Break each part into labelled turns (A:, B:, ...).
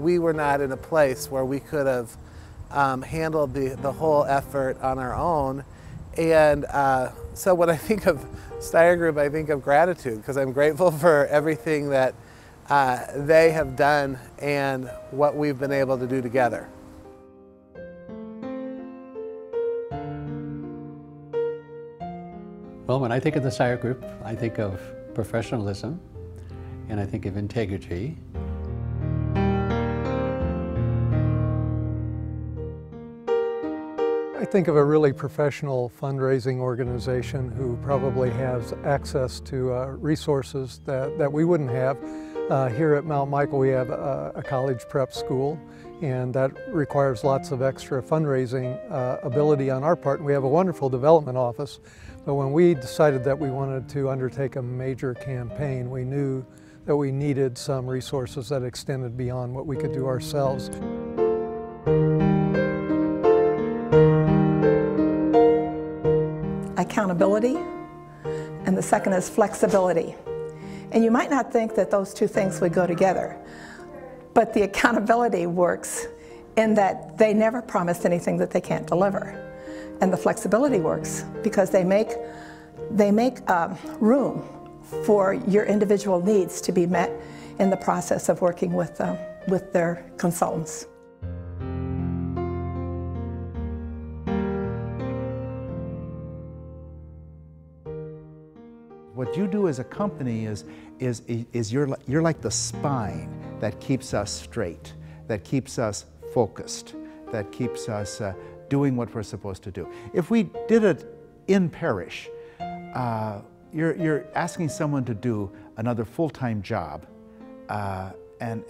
A: we were not in a place where we could have handled the whole effort on our own. And so when I think of Steier Group, I think of gratitude, because I'm grateful for everything that they have done and what we've been able to do together.
B: Well, when I think of the Steier Group, I think of professionalism and I think of integrity.
C: I think of a really professional fundraising organization who probably has access to resources that we wouldn't have. Here at Mount Michael we have a college prep school, and that requires lots of extra fundraising ability on our part. And we have a wonderful development office, but when we decided that we wanted to undertake a major campaign, we knew that we needed some resources that extended beyond what we could do ourselves.
D: Accountability, and the second is flexibility. And you might not think that those two things would go together, but the accountability works in that they never promise anything that they can't deliver. And the flexibility works because they make room for your individual needs to be met in the process of working with their consultants.
E: What you do as a company is you're like the spine that keeps us straight, that keeps us focused, that keeps us doing what we're supposed to do. If we did it in parish, you're asking someone to do another full-time job, and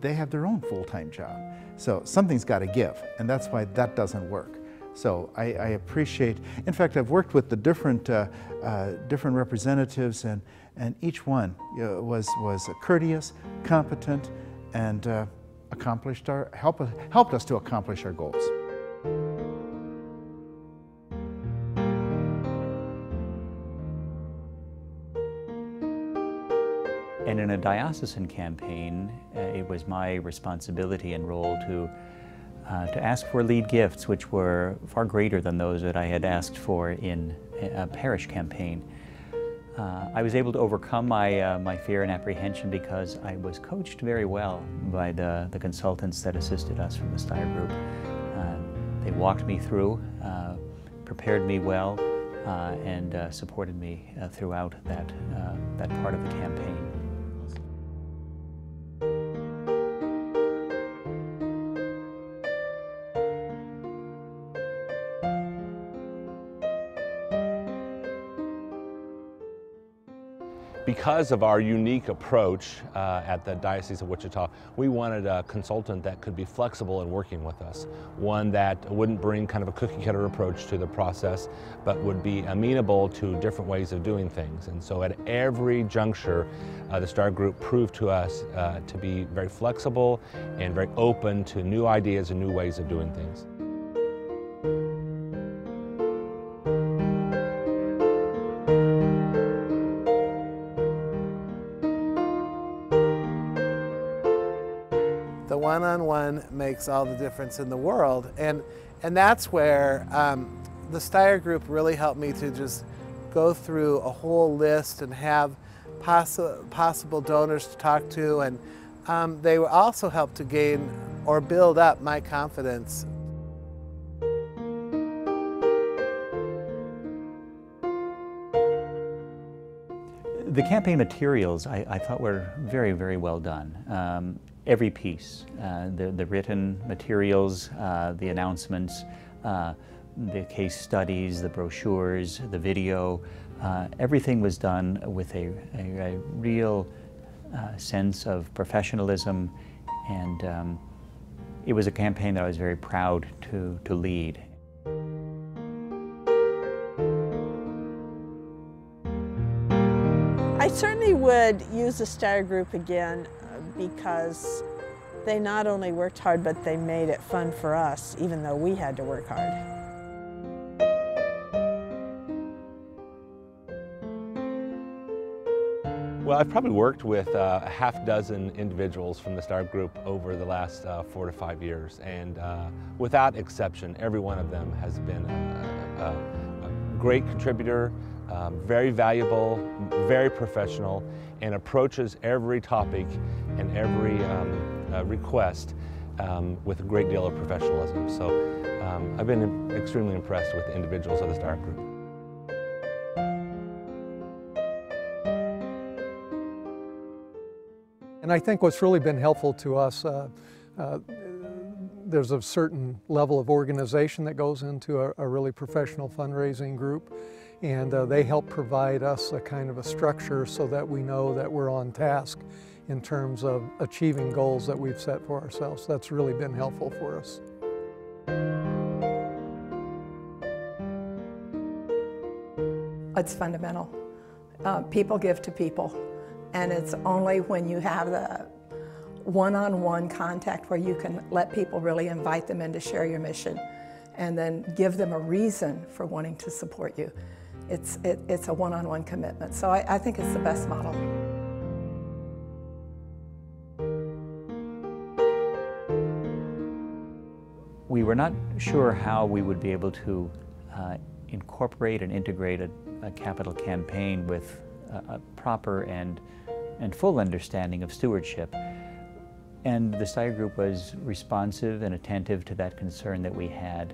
E: they have their own full-time job. So something's got to give, and that's why that doesn't work. So I appreciate, in fact, I've worked with the different representatives, and each one was courteous, competent, and helped us to accomplish our goals.
F: And in a diocesan campaign, it was my responsibility and role to ask for lead gifts, which were far greater than those that I had asked for in a parish campaign. I was able to overcome my fear and apprehension because I was coached very well by the consultants that assisted us from the Steier Group. They walked me through, prepared me well, and supported me throughout that part of the campaign.
G: Because of our unique approach at the Diocese of Wichita, we wanted a consultant that could be flexible in working with us. One that wouldn't bring kind of a cookie-cutter approach to the process, but would be amenable to different ways of doing things. And so at every juncture, the Steier Group proved to us to be very flexible and very open to new ideas and new ways of doing things.
A: The one-on-one makes all the difference in the world, and that's where the Steier Group really helped me to just go through a whole list and have possible donors to talk to, and they also helped to gain or build up my confidence.
F: The campaign materials I thought were very, very well done. Every piece, the written materials, the announcements, the case studies, the brochures, the video, everything was done with a real sense of professionalism, and it was a campaign that I was very proud to lead.
H: I certainly would use the Steier Group again because they not only worked hard, but they made it fun for us, even though we had to work hard.
G: Well, I've probably worked with a half dozen individuals from the Steier Group over the last 4 to 5 years, and without exception, every one of them has been a great contributor, very valuable, very professional, and approaches every topic and every request with a great deal of professionalism. So I've been extremely impressed with the individuals of the Steier Group.
C: And I think what's really been helpful to us, there's a certain level of organization that goes into a really professional fundraising group, and they help provide us a kind of a structure so that we know that we're on task in terms of achieving goals that we've set for ourselves. That's really been helpful for us.
D: It's fundamental. People give to people, and it's only when you have the one-on-one contact where you can let people really invite them in to share your mission and then give them a reason for wanting to support you. It's a one-on-one commitment. So I think it's the best model.
F: We were not sure how we would be able to incorporate and integrate a capital campaign with a proper and full understanding of stewardship. And the Steier Group was responsive and attentive to that concern that we had.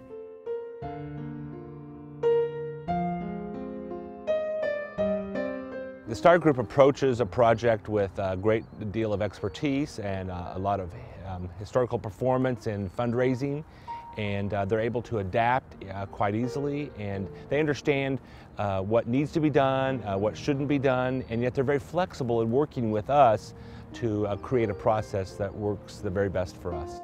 G: The Steier Group approaches a project with a great deal of expertise and a lot of historical performance in fundraising, and they're able to adapt quite easily, and they understand what needs to be done, what shouldn't be done, and yet they're very flexible in working with us to create a process that works the very best for us.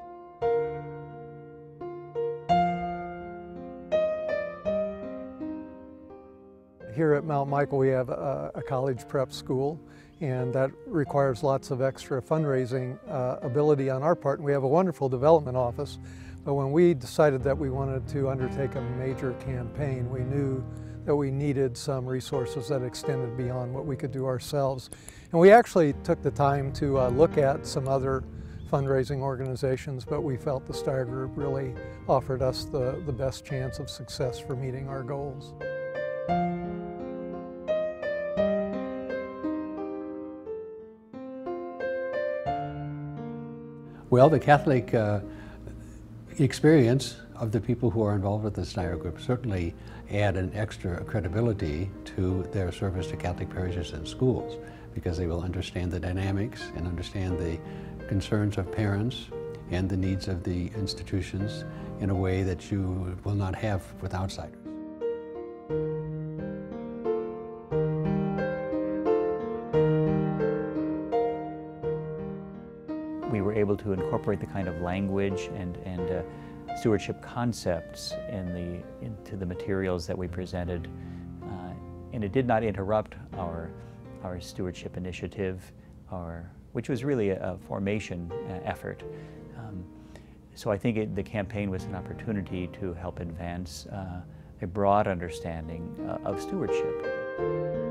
C: Here at Mount Michael we have a college prep school, and that requires lots of extra fundraising ability on our part, and we have a wonderful development office. But when we decided that we wanted to undertake a major campaign, we knew that we needed some resources that extended beyond what we could do ourselves. And we actually took the time to look at some other fundraising organizations, but we felt the Steier Group really offered us the best chance of success for meeting our goals.
B: Well, the Catholic experience of the people who are involved with the Steier Group certainly add an extra credibility to their service to Catholic parishes and schools, because they will understand the dynamics and understand the concerns of parents and the needs of the institutions in a way that you will not have with outsiders.
F: We were able to incorporate the kind of language and stewardship concepts into the materials that we presented, and it did not interrupt our stewardship initiative, which was really a formation effort. So I think the campaign was an opportunity to help advance a broad understanding of stewardship.